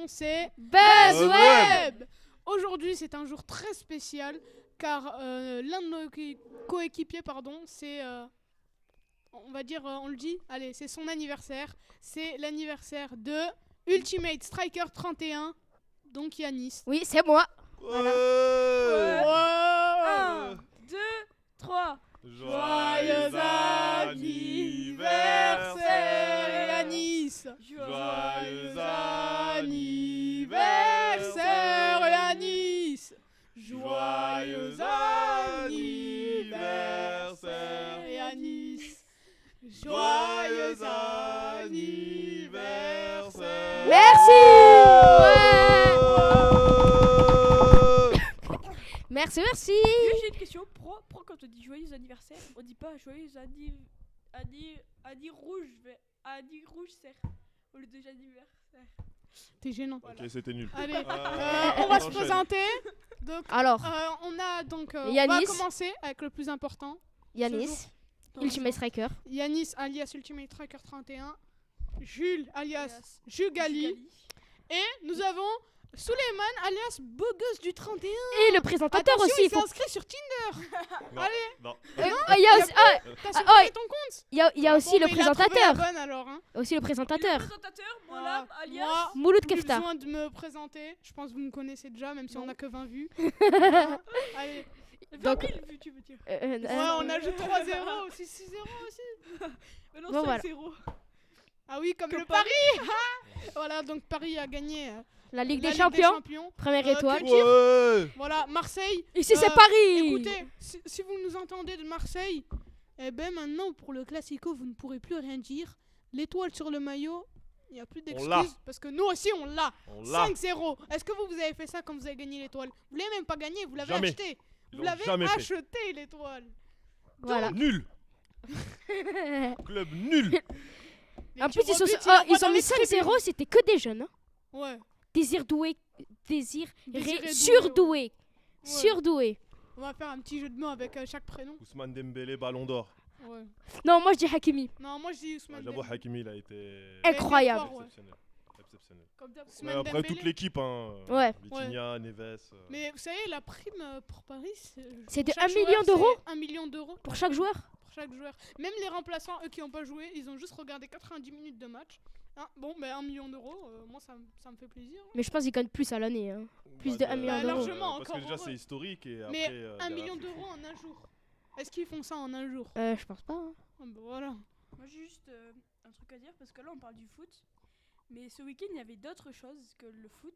c'est BuzzWeb. Aujourd'hui, c'est un jour très spécial car l'un de nos coéquipiers, c'est, on va dire, on le dit, allez, c'est son anniversaire. C'est l'anniversaire de Ultimate Striker 31, donc Yanis. Oui, c'est moi. Voilà. Wow. 1, 2, 3. Joyeux anniversaire Yanis. Joyeux anniversaire Yanis. Joyeux anniversaire Yanis. Joyeux anniversaire. Merci. Merci. J'ai une question. Pourquoi quand on dit joyeux anniversaire, on dit pas joyeux rouge serre au lieu de anniversaire. T'es gênant. Ok, c'était nul. Allez, on va se enchaîne. présenter. Donc, Alors, on a donc, on va Yanis. commencer avec le plus important. Yanis, Ultimate Striker. Yanis alias Ultimate Tracker 31, Jules alias Jugali, et nous avons Suleiman alias Beau Gosse du 31. Et le présentateur Attention, aussi. il s'est inscrit sur Tinder. Non, Allez. non. Il y a aussi, T'as supprimé ton compte. il y a aussi Bon, le mais il a trouvé la présentateur. bonne, alors, hein. Aussi le Le présentateur. présentateur, Molam, alias. Moi, Mouloud plus Kefta. besoin de me présenter. Je pense que vous me connaissez déjà, même si on Non. n'a que 20 vues. Allez. 20 000 vues, tu veux dire. Ouais, on ajoute 3-0 aussi, 6-0 aussi. Mais non, Bon, voilà. 5-0. Ah oui, comme Comme le Paris. Voilà, donc Paris a gagné La Ligue la des Champions. Champions. Première Euh, étoile. que dire Ouais. Voilà, Marseille. Ici c'est Euh, Paris. Écoutez, si vous nous entendez de Marseille, eh ben maintenant pour le Classico, vous ne pourrez plus rien dire. L'étoile sur le maillot, il n'y a plus l'a. d'excuses parce que nous aussi on l'a. On l'a. 5-0. Est-ce que vous avez fait ça quand vous avez gagné l'étoile? Vous l'avez même pas gagné, vous l'avez Jamais. acheté. Ils Vous l'ont l'avez jamais fait. acheté l'étoile. Voilà. Nul. Club nul. Les En plus tirs ils au ont, but, il envoie ils ont dans mis les tribunes. 5-0, c'était que des jeunes. Hein. Ouais. Désir doué, Désiré doué, surdoué, ouais. surdoué. On va faire un petit jeu de mots avec chaque prénom. Ousmane Dembélé, Ballon d'Or. Ouais. Non, moi je dis Hakimi. Non, moi je dis Ousmane J'avoue, Dembélé. Hakimi, il a été Incroyable. fort, ouais. exceptionnel. Exceptionnel. Comme d'hab. Ouais, Ousmane après Dembélé. toute l'équipe, hein. Ouais. Vitinha, Neves. Mais vous savez, la prime pour Paris, C'est pour de chaque 1 million joueur, d'euros c'est 1 million d'euros Pour chaque joueur. pour chaque joueur. Même les remplaçants, eux qui n'ont pas joué, ils ont juste regardé 90 minutes de match. Hein, bon, ben 1 million d'euros, moi ça me fait plaisir. Mais je pense qu'ils gagnent plus à l'année. Hein. Plus de 1 million Bah, d'euros. largement, Parce que encore déjà, heureux. c'est historique. Et Mais après, 1 derrière, million c'est d'euros en un jour. Est-ce qu'ils font ça en un jour? Je pense pas. Hein. Ah, bah, voilà. Moi, j'ai juste un truc à dire parce que là, on parle du foot. Mais ce week-end, il y avait d'autres choses que le foot.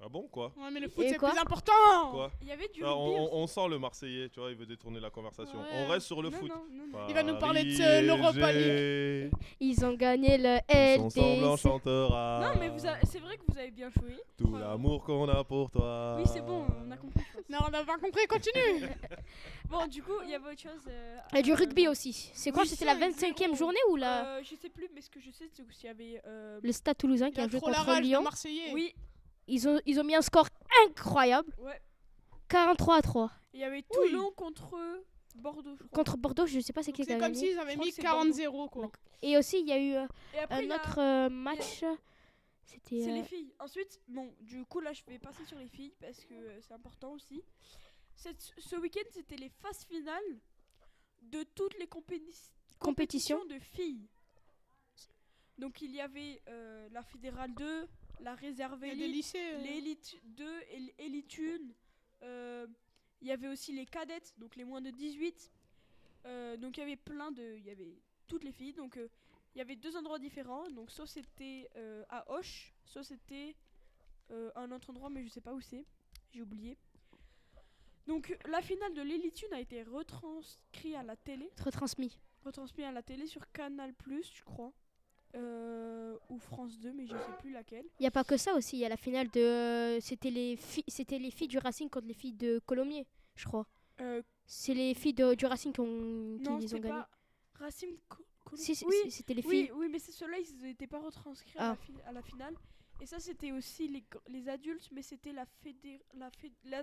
Ah bon, quoi? Ouais, mais le foot Et c'est quoi plus important. Quoi? Il y avait du Ah, rugby. aussi. on sent le Marseillais, tu vois, il veut détourner la conversation. Ouais. On reste sur le Non, foot. non. Il va nous parler de Paris, l'Europa PSG, Ils ont gagné le tous ensemble on LDC. chantera. Non, mais c'est vrai que vous avez bien joué. Tout l'amour qu'on a pour toi. Oui, c'est bon, on a compris. je pense. Non, on n'a pas compris, continue. Bon, du coup, il y avait autre chose. Et du rugby aussi. C'est quoi? Oui, C'était la 5-0. 25e journée ou la... Je sais plus, mais ce que je sais, c'est qu'il y avait. Le Stade Toulousain Il qui y a a joué trop la contre rage de Lyon. Marseillais. Oui, Ils ont mis un score incroyable. ouais. 43-3. Il y avait Toulon contre Bordeaux, je crois. Contre Bordeaux, je sais pas c'est Donc qui qui c'est a comme gagné. s'ils avaient Je crois mis que c'est 40-0 quoi. Et aussi, il y a eu Et après, il y un a- autre match. C'était... C'est les filles. Ensuite, bon, du coup, là, je vais passer sur les filles parce que c'est important aussi. Ce week-end, c'était les phases finales de toutes les compétitions de filles. Donc, il y avait la Fédérale 2, la Réserve Il y a des Élite, lycées. l'Élite 2 et l'Élite 1. Il y avait aussi les cadettes, donc les moins de 18. Donc, il y avait il y avait toutes les filles. Donc, il y avait deux endroits différents. Donc, soit c'était à Auch, soit c'était un autre endroit, mais je sais pas où c'est. J'ai oublié. Donc, la finale de l'Élite 1 a été retranscrite à la télé. Retransmis. À la télé sur Canal+, je crois. Ou France 2, mais je sais plus laquelle. Il n'y a pas que ça aussi. Il y a la finale de... C'était les filles du Racing contre les filles de Colomiers, je crois. Euh, C'est les filles du Racing qui non, les ont c'était gagnées. pas Racing Si, oui, c'était les filles. oui, mais ceux-là, ils n'étaient pas retranscrits Ah. à la finale. Et ça, c'était aussi les adultes, mais c'était la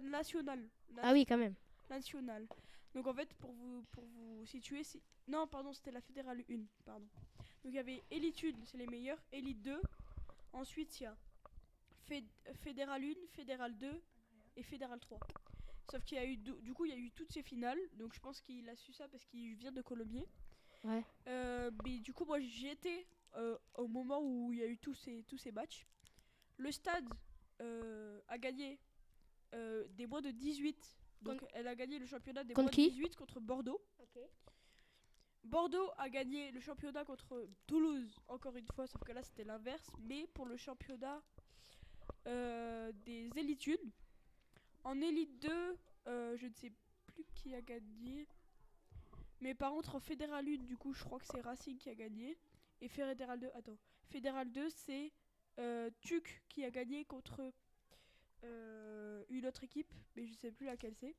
nationale. Ah oui, quand même. Nationale. Donc en fait, pour vous situer, non, pardon, c'était la fédérale 1, pardon. Donc il y avait Élite 1, c'est les meilleurs, Élite 2. Ensuite, il y a Fédéral 1, Fédéral 2 et Fédéral 3. Sauf qu'il y a eu du coup il y a eu toutes ces finales, donc je pense qu'il a su ça parce qu'il vient de Colomiers. Ouais. Mais du coup moi j'y étais au moment où il y a eu tous ces matchs. Le stade a gagné des moins de 18. Donc elle a gagné le championnat des moins de 18 contre Bordeaux. Bordeaux a gagné le championnat contre Toulouse, encore une fois, sauf que là c'était l'inverse. Mais pour le championnat des élites 1, en élite 2, je ne sais plus qui a gagné. Mais par contre en Fédéral 1, du coup, je crois que c'est Racing qui a gagné. Et Fédéral 2, Fédéral 2, c'est TUC qui a gagné contre une autre équipe, mais je sais plus laquelle c'est.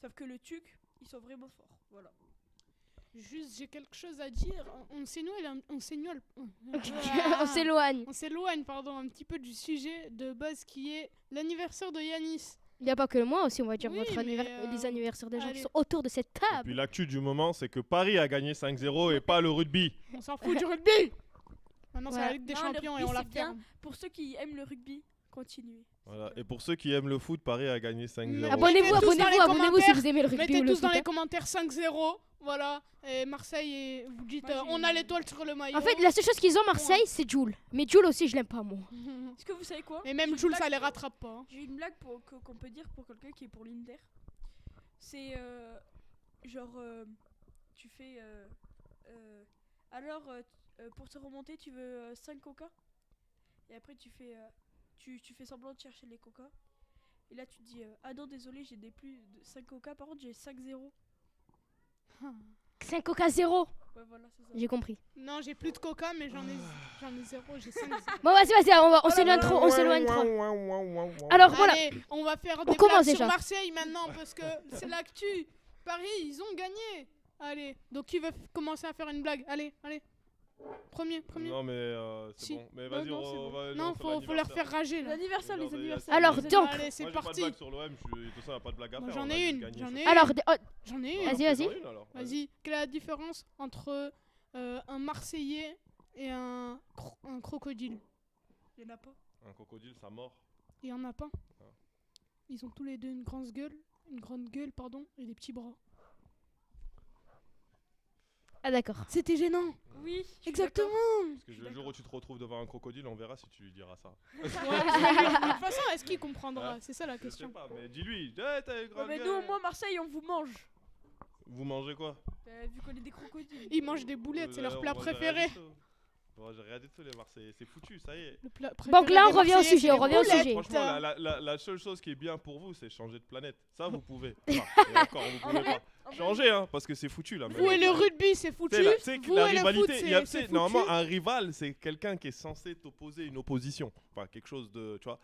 Sauf que le TUC, ils sont vraiment forts, voilà. Juste, j'ai quelque chose à dire. On s'éloigne. On s'éloigne. On s'éloigne, pardon, un petit peu du sujet de base qui est l'anniversaire de Yanis. Il n'y a pas que moi aussi, on va dire Oui, votre mais, les anniversaires des gens qui allez. sont autour de cette Et table. puis l'actu du moment, c'est que Paris a gagné 5-0 et pas le rugby. On s'en fout du rugby. Maintenant, c'est Voilà. la Ligue des Non, le Champions rugby, et on la c'est bien. ferme. Pour ceux qui aiment le rugby, continuez. Voilà. Et pour ceux qui aiment le foot, Paris a gagné 5-0. Mais Abonnez-vous, Mettez tous dans les abonnez-vous si commentaires. vous aimez le rugby Mettez ou le tous dans foot. les commentaires 5-0. Voilà. Et Marseille, et vous dites Moi, j'ai on a une- l'étoile sur le maillot. En fait, la seule chose qu'ils ont Marseille, c'est Jules. Mais Jules aussi, je l'aime pas moi. Est-ce que vous savez quoi? Et même J'ai une Jules, ça blague les pour- rattrape pas. Hein. J'ai une blague qu'on peut dire pour quelqu'un qui est pour l'Inter. C'est genre, tu fais. Alors, pour te remonter, tu veux 5 coca? Et après, tu fais semblant de chercher les coca. Et là, tu te dis ah non, désolé, j'ai des plus de 5 coca. Par contre, j'ai 5-0. 5 Coca 0. Ouais, voilà, c'est ça. J'ai compris. Non, j'ai plus de coca, mais j'en ai 0. J'ai 5. Bon, vas-y, on s'éloigne trop, on s'éloigne trop. Alors voilà, Allez, on va faire On des commence blagues sur déjà. Marseille maintenant parce que c'est l'actu. Paris, ils ont gagné. Allez, donc qui veut commencer à faire une blague? Allez. Premier. Non, mais c'est Si. bon. Mais Non, vas-y, non, on c'est bon. va. Non, faut leur faire rager là. L'anniversaire, les Vas-y, anniversaires. Alors, vas-y. donc. Allez, c'est Moi, j'ai pas de parti. blague sur l'OM. De toute façon, il n'y a pas de blague à Moi, faire. j'en on a ai juste une. gagné, J'en c'est ai tout. une. alors, J'en ai une. Vas-y, Alors, vas-y. fais-en une, alors. Vas-y. Quelle est la différence entre un Marseillais et un crocodile? Il y en a pas. Un crocodile, ça mord. Il y en a pas. Ah. Ils ont tous les deux une grande gueule, et des petits bras. Ah d'accord. C'était gênant. Oui, je suis Exactement. Parce que le jour où tu te retrouves devant un crocodile, on verra si tu lui diras ça. Ouais, de toute façon, est-ce qu'il comprendra? C'est ça la Je sais question. pas, mais dis-lui. T'as une d'accord. grande Mais gueule. nous, au moins, Marseille, on vous mange. Vous mangez quoi? Vu qu'on est des crocodiles. Ils mangent des boulettes, c'est leur On plat mange rien préféré. du tout. On mange rien du tout, les Marseillais. C'est foutu, ça y est. Le plat Donc là, préféré on des revient au Marseillais, sujet, c'est on les revient au boulettes. sujet. Franchement, la seule chose qui est bien pour vous, c'est changer de planète. Ça, vous pouvez. Enfin, et encore, vous pouvez pas. Changer, hein, parce que c'est foutu là. Vous et le rugby, c'est foutu. Tu sais que Vous la et le foot, rivalité, il y a, tu c'est sais, foutu. normalement, un rival, c'est quelqu'un qui est censé t'opposer une opposition. Enfin, quelque chose de, tu vois.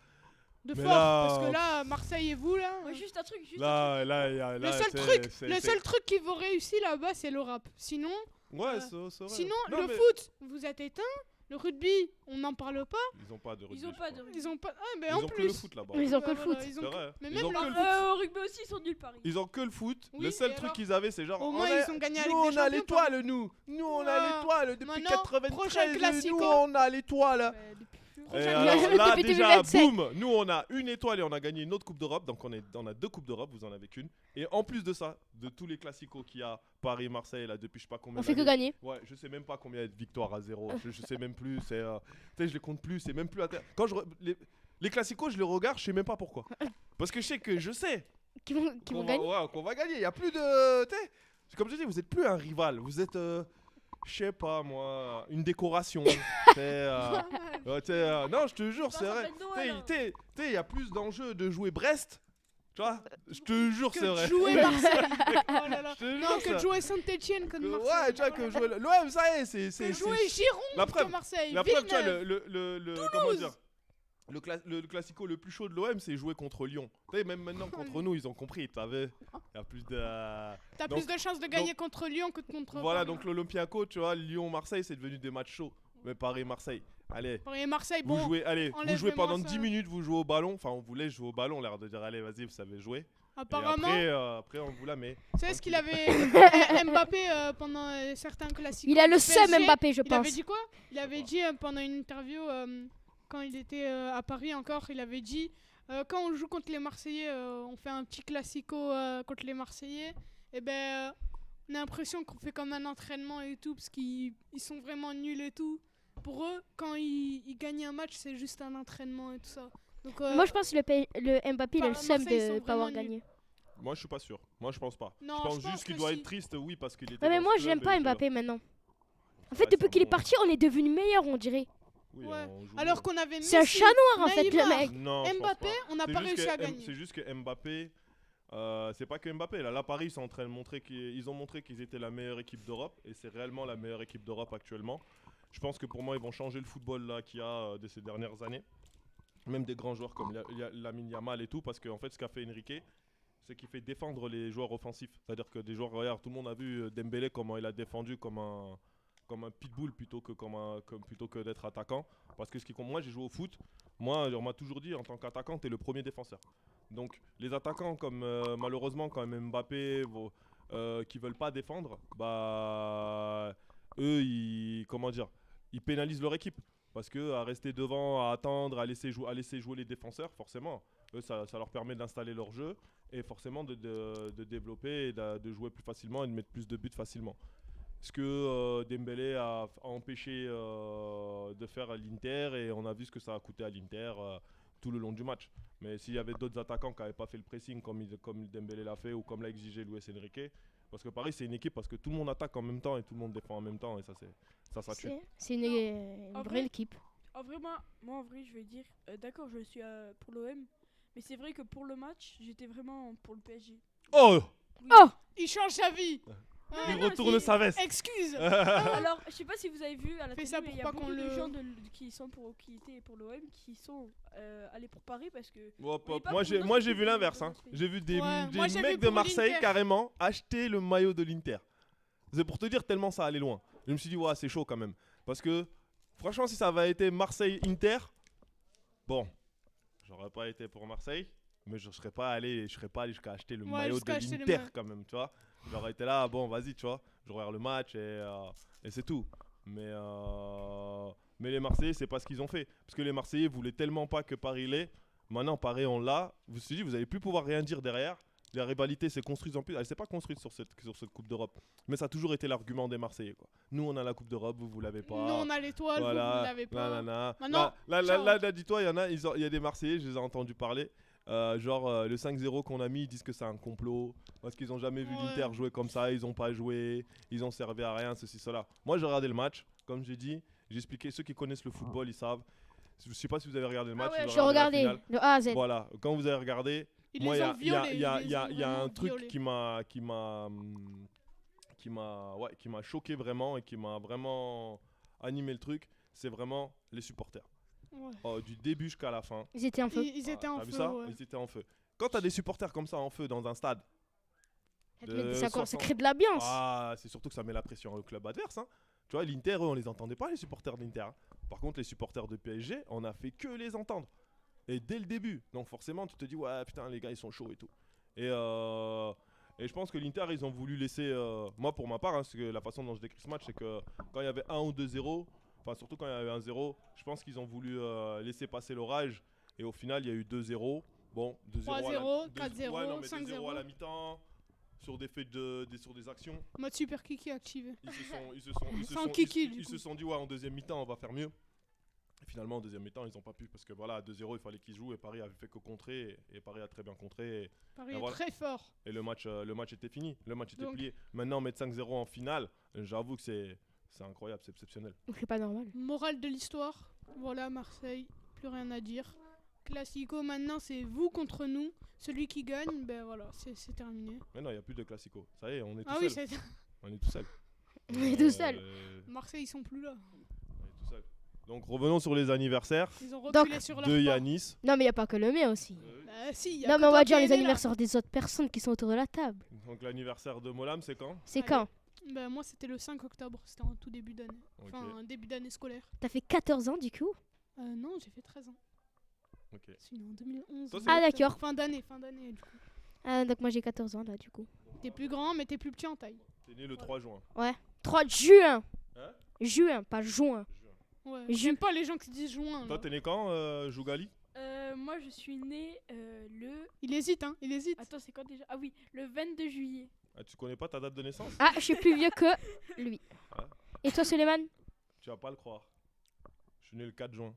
De Mais fort, là, parce que là, Marseille et vous, là... Ouais, juste un truc, juste un Là, il y a. Le là, seul c'est- truc, c'est- le c'est- seul truc qui vous réussit là-bas, c'est le rap. Sinon, Ouais, c'est vrai. sinon Non, le mais foot, vous êtes éteint. Le rugby, on n'en parle pas. Ils ont pas de rugby. Ils ont je pas crois. de Ils ont pas. Ah, mais Ils en ont que plus. le foot là-bas. Ils ont que Bah le voilà, foot. ils ont C'est que- vrai. Mais Ils même ont le que le foot. Au rugby aussi, ils sont nuls, Paris. Ils ont que le foot. Oui, le seul et truc alors qu'ils avaient, c'est genre. Au on moins, est- ils ont gagné la nous, Ligue des on a Champions, l'étoile, nous. Nous, on a Voilà. l'étoile. Depuis Maintenant, 93, prochain nous, classico. on a l'étoile. Ouais, depuis plus Et Prochain alors classico. là, Depuis déjà, 2027. boum, nous on a une étoile et on a gagné une autre Coupe d'Europe, donc on a deux Coupes d'Europe, vous en avez qu'une. Et en plus de ça, de tous les classicos qu'il y a, Paris, Marseille, là, depuis je sais pas combien On fait que d'années. gagner. Ouais, je sais même pas combien il y a de victoires à zéro, je sais même plus, c'est... tu sais, je les compte plus, c'est même plus... Quand les classicos, je les regarde, je sais même pas pourquoi. Parce que je sais Qui vont qu'on va, gagner. ouais, qu'on va gagner, il y a plus de... tu sais, comme je dis, vous êtes plus un rival, vous êtes... je sais pas moi, une décoration. Non, je te jure, Ça c'est vrai. s'appelle Noël, hein. Tu sais, il y a plus d'enjeux de jouer Brest. Tu vois, je te jure, Que c'est de vrai. jouer Marseille. Oh là là. Je te Non, jure, que de ça. jouer Saint-Etienne que de Que- Marseille. Ouais, tu vois, que jouer l'OM, ça y est, c'est. Que jouer c'est- Giron La que preuve, Marseille. la preuve, tu vois, Villeneuve. comment dire, le classico le plus chaud de l'OM, c'est jouer contre Lyon. Tu sais, même maintenant contre nous, ils ont compris. T'avais, il y a plus de. T'as donc- plus de chances de gagner contre Lyon que contre Voilà, Paris. donc l'Olympiaco, tu vois, Lyon-Marseille, c'est devenu des matchs chauds. Mais Paris-Marseille, allez. Paris et Marseille, Vous bon. jouez, allez, vous enlève jouez le pendant moi, ça. 10 minutes, vous jouez au ballon. Enfin, on vous laisse jouer au ballon, l'air de dire, allez, vas-y, vous savez jouer. Et Apparemment, après, on vous la met. tu sais ce qu'il avait Mbappé pendant certains classiques. Il a le du seum PSG, Mbappé, je Il avait pense. dit quoi? Il avait dit pendant une interview quand il était à Paris encore, il avait dit quand on joue contre les Marseillais, on fait un petit classico contre les Marseillais, et ben on a l'impression qu'on fait comme un entraînement et tout, parce qu'ils sont vraiment nuls et tout. Pour eux, quand ils gagnent un match, c'est juste un entraînement et tout ça. Donc, Moi, je pense que le Mbappé, il a le seum Marseille, ils de sont ne pas avoir vraiment nuls. gagné. Moi, je suis pas sûr. Moi, je pense pas. Non, je pense je pense juste qu'il que doit si. être triste, oui, parce qu'il était. Ouais, mais dans moi, ce j'aime club pas et que- Mbappé maintenant. En Ouais, fait, depuis c'est qu'il est bon. parti, on est devenu meilleur, on dirait. Oui, Ouais. on joue Alors mieux. qu'on avait C'est un Messi, chat noir, en fait, le Neymar, mec. Non, je pense Mbappé, pas. on n'a C'est pas juste réussi que à gagner. C'est juste que Mbappé, c'est pas que Mbappé. Là, Paris, ils sont en train de montrer qu'ils ont montré qu'ils étaient la meilleure équipe d'Europe et c'est réellement la meilleure équipe d'Europe actuellement. Je pense que pour moi, ils vont changer le football là qu'il y a de ces dernières années. Même des grands joueurs comme Lamine Yamal et tout, parce qu'en fait, ce qu'a fait Enrique, c'est qu'il fait défendre les joueurs offensifs. C'est-à-dire que des joueurs, regarde, tout le monde a vu Dembélé comment il a défendu comme un pitbull plutôt que d'être attaquant. Parce que moi, j'ai joué au foot. Moi, on m'a toujours dit, en tant qu'attaquant, tu es le premier défenseur. Donc, les attaquants, comme malheureusement, quand même Mbappé, qui veulent pas défendre, bah, eux, ils pénalisent leur équipe. Parce que à rester devant, à attendre, à laisser jouer les défenseurs, forcément, eux, ça leur permet d'installer leur jeu et forcément de développer et de jouer plus facilement et de mettre plus de buts facilement. Ce que Dembélé a empêché de faire à l'Inter et on a vu ce que ça a coûté à l'Inter tout le long du match. Mais s'il y avait d'autres attaquants qui n'avaient pas fait le pressing comme Dembélé l'a fait ou comme l'a exigé Luis Enrique, parce que Paris c'est une équipe parce que tout le monde attaque en même temps et tout le monde défend en même temps et ça tue. C'est une En vraie vrai, équipe. En vrai, moi, en vrai, je vais dire, d'accord, je suis pour l'OM, mais c'est vrai que pour le match, j'étais vraiment pour le PSG. Oh, Oui. Oh Il change sa vie. il non, retourne si- sa veste. Excuse. Alors, je sais pas si vous avez vu à la Fais télé, ça mais pour il y a pas beaucoup qu'on de le- gens qui étaient pour l'OM qui sont allés pour Paris parce que Hop, Oui, hop. pas Moi pour j'ai notre moi j'ai équipe, vu mais l'inverse. pour Hein. notre pays. J'ai vu des Ouais, moi, j'ai vu mecs de pour Marseille l'Inter. carrément acheter le maillot de l'Inter. C'est pour te dire tellement ça allait loin. Je me suis dit ouais c'est chaud quand même. Parce que franchement si ça avait été Marseille-Inter, bon, j'aurais pas été pour Marseille, mais je serais pas allé jusqu'à acheter le Ouais, maillot jusqu'à de acheter le l'Inter maillot. quand même, tu vois. J'aurais été là, bon vas-y tu vois, je regarde le match et c'est tout. Mais les Marseillais c'est pas ce qu'ils ont fait. Parce que les Marseillais voulaient tellement pas que Paris l'ait. Maintenant Paris on l'a. Vous vous dit vous allez plus pouvoir rien dire derrière. La rivalité s'est construite en plus. Elle s'est pas construite sur cette Coupe d'Europe. Mais ça a toujours été l'argument des Marseillais. Quoi. Nous on a la Coupe d'Europe, vous l'avez pas. Nous, on a l'étoile, vous l'avez pas. Nanana. Maintenant, Là, dis-toi, il y a des Marseillais, je les ai entendus parler. Le 5-0 qu'on a mis, ils disent que c'est un complot. Parce qu'ils ont jamais vu Ouais. l'Inter jouer comme ça, ils ont pas joué, ils ont servi à rien, ceci, cela. Moi, j'ai regardé le match, comme j'ai dit, j'ai expliqué. Ceux qui connaissent le football, ils savent. Je sais pas si vous avez regardé le match. ouais, vous J'ai avez la regardé finale. de A à Z. Voilà, quand vous avez regardé, Ils moi, les il ont violés. y a ils les ont un vraiment truc violés. qui m'a choqué vraiment et qui m'a vraiment animé le truc, c'est vraiment les supporters. Ouais. Du début jusqu'à la fin. Ils étaient en feu. Ils étaient en T'as vu feu. ça Ouais. Ils étaient en feu. Quand t'as des supporters comme ça en feu dans un stade, Ça 60. crée de l'ambiance. c'est surtout que ça met la pression au club adverse. Hein. Tu vois, l'Inter, eux, on les entendait pas, les supporters de l'Inter. Hein. Par contre, les supporters de PSG, on a fait que les entendre. Et dès le début. Donc forcément, tu te dis, ouais, putain, les gars, ils sont chauds et tout. Et je pense que l'Inter, ils ont voulu laisser... moi, pour ma part, hein, parce que la façon dont je décris ce match, c'est que quand il y avait 1 ou 2-0, enfin surtout quand il y avait 1-0, je pense qu'ils ont voulu laisser passer l'orage. Et au final, il y a eu 2-0. Bon, 2-0 à la- 3-0, 2 4-0, ouais, non, mais 2-0 à 5-0. la mi-temps, sur des faits sur des actions. Mode super kiki activé. Sans kiki, du Ils coup. se sont dit, ouais, en deuxième mi-temps, on va faire mieux. Et finalement, en deuxième mi-temps, ils n'ont pas pu parce que voilà, à 2-0, il fallait qu'ils jouent et Paris avait fait que contrer. Et Paris a très bien contré. Paris Et est voilà. très fort. Et le match était fini. Le match était Donc- plié. Maintenant, mettre 5-0 en finale, j'avoue que c'est incroyable, c'est exceptionnel. C'est pas normal. Morale de l'histoire. Voilà, Marseille. Plus rien à dire. Classico, maintenant, c'est vous contre nous. Celui qui gagne, ben voilà, c'est terminé. Mais non, il n'y a plus de classico. Ça y est, on est tout Ah oui, seul. c'est... On est tout seul. On est tout seul. Marseille, ils sont plus là. On est tout seul. Donc revenons sur les anniversaires Ils ont Donc, reculé sur leur de pas. Yanis. Non, mais il n'y a pas que le mien aussi. Bah si, y a Non, que mais on toi va qui dire es les né, là. anniversaires des autres personnes qui sont autour de la table. Donc l'anniversaire de Molam, c'est quand? C'est Allez. quand? Bah moi, c'était le 5 octobre. C'était en tout début d'année. Ok. Enfin, début d'année scolaire. T'as fait 14 ans du coup? Non, j'ai fait 13 ans. Ok. Je suis né en 2011. Toi, c'est- Ah, d'accord. Fin d'année, du coup. Ah, donc moi j'ai 14 ans là du coup. T'es plus grand, mais t'es plus petit en taille. T'es né le 3 juin. 3 juin. Hein? Juin, pas juin. Ouais. Ju- J'aime pas les gens qui disent juin. Toi, là. t'es né quand, Jougali? Moi, je suis né le. Il hésite, hein. Il hésite. Attends, c'est quand déjà? Ah oui, le 22 juillet. Ah, tu connais pas ta date de naissance? Ah, je suis plus vieux que lui. Ah. Et toi, Suleiman? Tu vas pas le croire. Je suis né le 4 juin.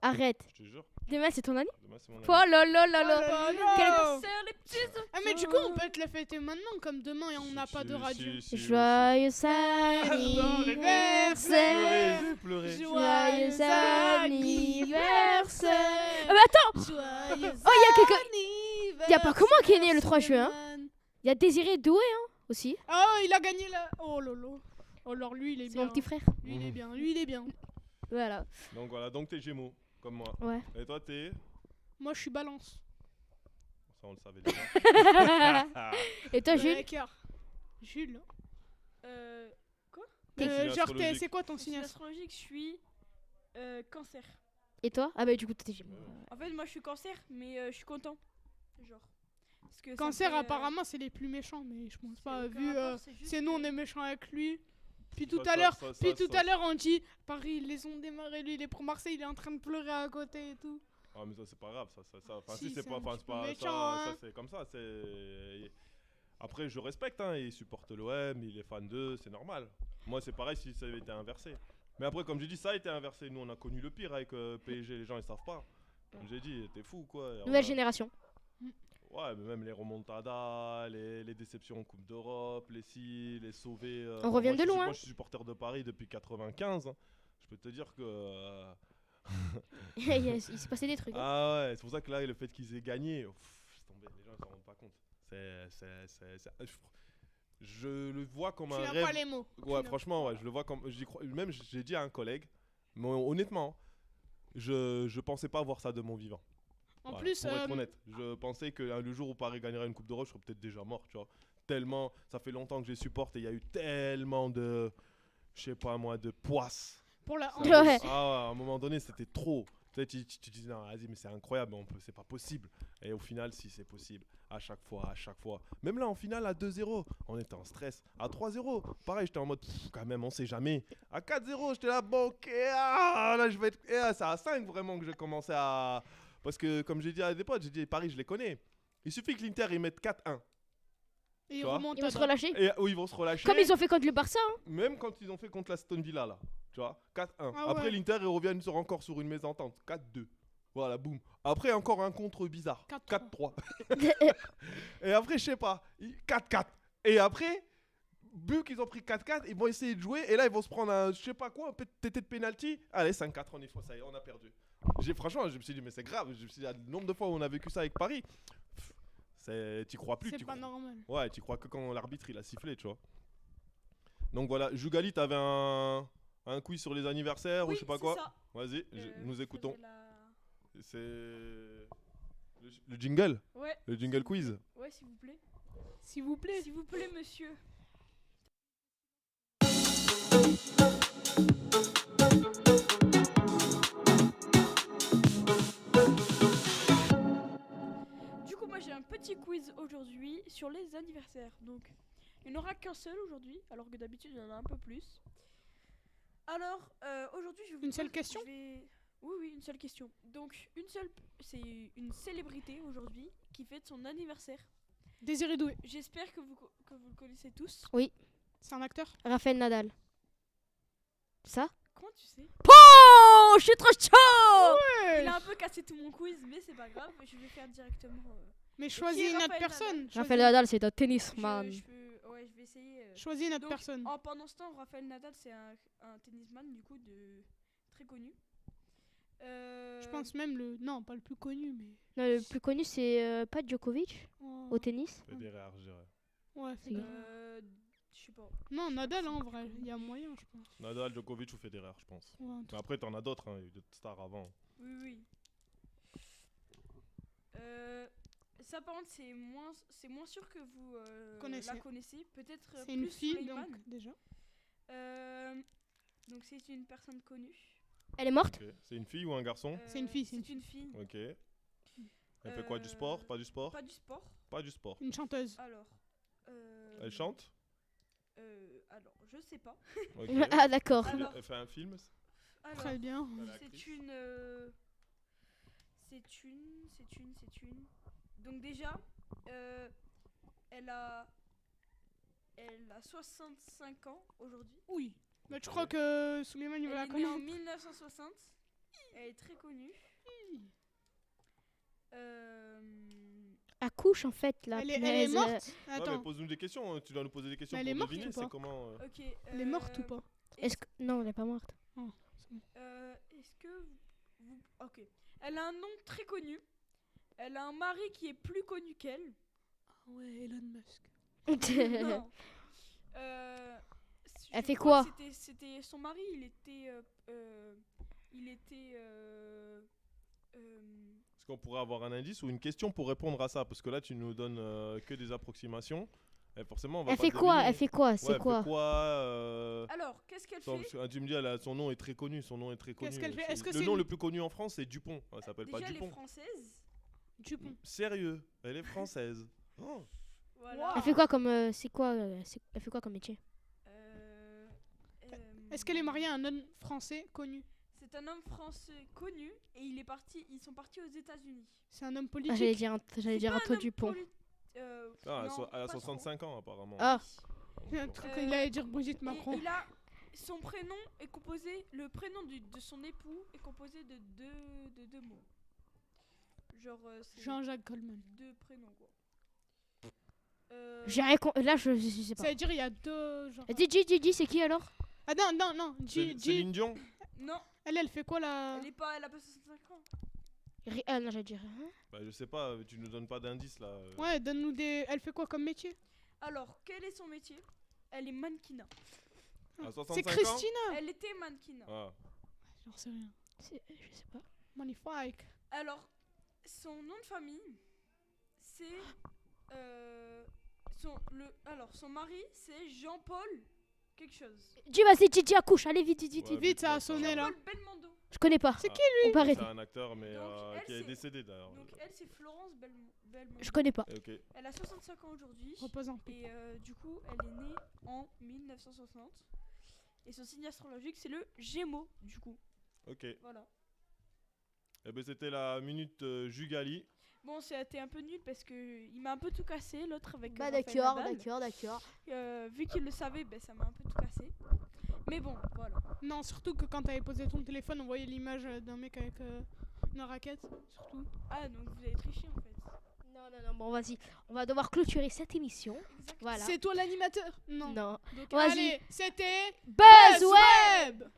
Arrête. Je te jure. Demain, c'est ton année? Demain, c'est mon Oh année. là là là Oh là. là Quel- là. C'est les petits. Ah, mais du coup, on peut te le fêter maintenant, comme demain, et on n'a pas de radio. Joyeux anniversaire. J'ai pleuré. Joyeux anniversaire. Ah, mais attends. Joyeux Oh, y a quelqu'un- anniversaire, y a pas que moi qui est né le 3 juin. Suleiman. Il y a Désiré Doué aussi. Oh, il a gagné là. Oh lolo. Oh, alors lui, il est C'est bien. mon petit frère. Lui, il est bien. Lui, il est bien. Voilà. Donc voilà, donc t'es Gémeaux, comme moi. Ouais. Et toi, t'es. Moi, je suis balance. Ça, on le savait déjà. Et toi, Jules? Cœur. Jules. Ton signe Genre, astrologique. c'est quoi ton En signe signe astrologique, je suis cancer. Et toi? Ah bah du coup, t'es Gémeaux. En fait, moi, je suis cancer, mais je suis content. Genre. Parce que ça me Cancer, fait, apparemment, c'est les plus méchants, mais je pense c'est pas, aucun vu. rapport, c'est juste C'est nous, que- on est méchants avec lui. Puis tout Ça, à l'heure, ça, puis ça, tout ça. à l'heure, on dit Paris, ils les ont démarrés, lui, il est pour Marseille, il est en train de pleurer à côté et tout. Ah, mais ça, c'est pas grave. Enfin, Si, si, c'est c'est pas. un Enfin, petit c'est peu pas. méchant, Ça, hein. c'est comme ça. C'est. Après, je respecte, hein. Il supporte l'OM, il est fan d'eux, c'est normal. Moi, c'est pareil si ça avait été inversé. Mais après, comme j'ai dit, ça a été inversé. Nous, on a connu le pire avec PSG, les gens, ils savent pas. Comme j'ai dit, t'es fou, quoi. Et on Nouvelle a- génération. Ouais, mais même les remontadas, les déceptions en Coupe d'Europe, les sauvés. On revient de loin. Moi, je suis supporter de Paris depuis 95. Hein. Je peux te dire que. Il s'est passé des trucs. Hein. Ah ouais, c'est pour ça que là, le fait qu'ils aient gagné, c'est tombé, les gens ne s'en rendent pas compte. Je le vois comme Tu un n'as rêve. pas les mots. Tu Ouais, n'as- franchement, ouais, je le vois comme. J'y crois. Même, j'ai dit à un collègue, mais honnêtement, je pensais pas voir ça de mon vivant. En Voilà, plus, pour être honnête, je pensais que le jour où Paris gagnerait une Coupe d'Europe, je serais peut-être déjà mort, tu vois. Tellement, ça fait longtemps que je les supporte et il y a eu tellement de, je sais pas moi, de poisses. pour la. Ça Ouais. me- Ah ouais, à un moment donné, c'était trop. Peut-être tu dis non, vas-y, mais c'est incroyable, c'est pas possible. Et au final, si c'est possible, à chaque fois. Même là, en finale, à 2-0, on était en stress. À 3-0, pareil, j'étais en mode, quand même, on sait jamais. À 4-0, j'étais là, bon, ok, là, je vais être. C'est à 5 vraiment que j'ai commencé à. Parce que, comme j'ai dit à des potes, j'ai dit, Paris, je les connais. Il suffit que l'Inter, ils mettent 4-1. Et il Tu vois remonte Ils vont à se relâcher. Et où ils vont se relâcher. Comme ils ont fait contre le Barça. Hein. Même quand ils ont fait contre l'Aston Villa là, tu vois, 4-1. Ah Après ouais. l'Inter ils reviennent encore sur une mésentente, 4-2. Voilà, boum. Après encore un contre bizarre, 4-3. 4-3. Et après je sais pas, 4-4. Et après, vu qu'ils ont pris 4-4, ils vont essayer de jouer et là ils vont se prendre un je sais pas quoi, un TT de penalty. Allez, 5-4, on est faux, ça y est, on a perdu. Franchement, je me suis dit mais c'est grave, je me suis dit le nombre de fois où on a vécu ça avec Paris. T'y crois plus, C'est t'y pas crois. normal. Ouais, tu crois que quand l'arbitre il a sifflé, tu vois. Donc voilà, Jougali, t'avais un quiz sur les anniversaires ou Oui, je sais pas c'est quoi. ça. Vas-y, nous ça écoutons. fait la- C'est le jingle, Ouais, le jingle quiz. ouais, s'il vous plaît. S'il vous plaît. S'il vous plaît, monsieur. Du coup, moi j'ai un petit quiz aujourd'hui sur les anniversaires. Donc, il n'y en aura qu'un seul aujourd'hui, alors que d'habitude il y en a un peu plus. Alors, aujourd'hui je vais vous Une seule poser- question je vais- Oui, oui, une seule question. Donc, c'est une célébrité aujourd'hui qui fête son anniversaire. Désiré Doué. J'espère que vous le connaissez tous. C'est un acteur. Raphaël Nadal. Ça? Comment tu sais? Oh, je suis trop chaud. Il a un peu cassé tout mon quiz, mais c'est pas grave, je vais faire directement. Mais qui choisis est une autre Raphaël personne. Raphaël Nadal, c'est un tennis Je, man. ouais, je vais essayer. Choisis une autre Donc, personne. pendant ce temps, Raphaël Nadal, c'est un tennisman du coup très connu. Je pense même le. Non, pas le plus connu, mais. Non, le plus connu, c'est pas Djokovic Oh. au tennis. Federer, je dirais. Ouais, C'est qui Je sais pas. Non, Nadal, en vrai. Il y a moyen, je pense. Nadal, Djokovic ou Federer, je pense. Ouais, un truc. Mais après, t'en as d'autres, hein, il y a eu d'autres stars avant. Oui, oui. Ça, par contre, c'est moins sûr que vous Connaissez. la connaissez. Peut-être C'est une plus fille, Suleiman. donc, déjà. Donc, c'est une personne connue. Elle est morte? Ok. C'est une fille ou un garçon? C'est une fille, c'est C'est une fille. Ok. Elle fait quoi, du sport? Pas du sport? Pas du sport. Pas du sport. Une chanteuse. Alors. Elle chante? Alors, je sais pas. Ok. Ah, d'accord. Alors- Elle fait un film? Alors, Très bien. c'est une. Donc déjà, elle a 65 ans aujourd'hui. Oui. Bah, tu crois que Souleymane il Elle va la est née en connaître? 1960. Elle est très connue. Accouche en fait la Elle est punaise. morte? Ouais, mais Attends, pose-nous des questions. Tu dois nous poser des questions Mais elle pour est morte deviner. ou pas C'est comment Ok. elle est morte ou pas? Est-ce que non, elle est pas morte. Est-ce que Ok. Elle a un nom très connu. Elle a un mari qui est plus connu qu'elle. Ah ouais, Elon Musk. Non. Elle Je fait crois quoi? que C'était son mari. Est-ce qu'on pourrait avoir un indice ou une question pour répondre à ça? Parce que là, tu nous donnes que des approximations. Et forcément, on va Elle pas fait quoi? deviner. Elle fait quoi? Ouais, C'est elle quoi? fait quoi Alors, qu'est-ce qu'elle Attends, fait? parce que, tu me dis, son nom est très connu. Son nom est très connu. Qu'est-ce qu'elle fait? Est-ce que le c'est nom une- le plus connu en France, c'est Dupont. Elle s'appelle Déjà, pas elle est Dupont. française. Dupont. Sérieux, elle est française. Oh. Voilà. Elle fait quoi comme c'est quoi elle fait quoi comme métier? Est-ce qu'elle est mariée à un homme français connu? C'est un homme français connu et ils sont partis aux États-Unis. C'est un homme Ah, j'allais politique? dire C'est pas un Antoine homme Dupont. Ah, non, elle a pas trop. 65 ans apparemment. Ah, Il y a un truc, il allait dire Brigitte Et Macron. il a son prénom est composé, le prénom de son époux est composé de deux mots. Genre c'est Jean-Jacques Goldman. deux prénoms quoi. j'ai rien là je sais pas. Ça veut dire il y a deux genre. Dis c'est qui alors? Ah non, Céline Dion. Non, Elle fait quoi là? elle a pas 65 ans. Ah non, j'allais dire hein? Bah, je sais pas, tu nous donnes pas d'indices là. Ouais, donne-nous des. Elle fait quoi comme métier? Alors, quel est son métier? Elle est mannequin. À C'est 65 ans Christina! Elle était mannequin. Ah. J'en sais rien. Je sais pas. Magnifique. Alors, son nom de famille, c'est son mari, c'est Jean-Paul quelque chose. Dis vas-y, Gigi accouche, allez vite. Ouais, Vite, ça a ouais, sonné là. Jean-Paul Belmondo. Je connais pas. C'est Ah. qui On peut C'est arrêter. un acteur mais Donc, elle, qui est c'est- décédé d'ailleurs. Donc elle, c'est Florence Belmondo. Je connais pas. Ok. Elle a 65 ans aujourd'hui. Repose en paix. Et du coup, elle est née en 1960. Et son signe astrologique, c'est le Gémeaux, du coup. Ok. Voilà. Eh ben c'était la minute Jugali. Bon, c'était un peu nul parce que il m'a un peu tout cassé, l'autre avec Bah Rafael d'accord, Nadal. d'accord. Vu qu'il le savait, ben, ça m'a un peu tout cassé. Mais bon, voilà. Non, surtout que quand t'avais posé ton téléphone, on voyait l'image d'un mec avec une raquette. Surtout. Ah, donc vous avez triché en fait. Non, bon vas-y. On va devoir clôturer cette émission. Exactement. Voilà. C'est toi l'animateur? Non. Non. Donc, Vas-y. allez, c'était BuzzWeb. Web.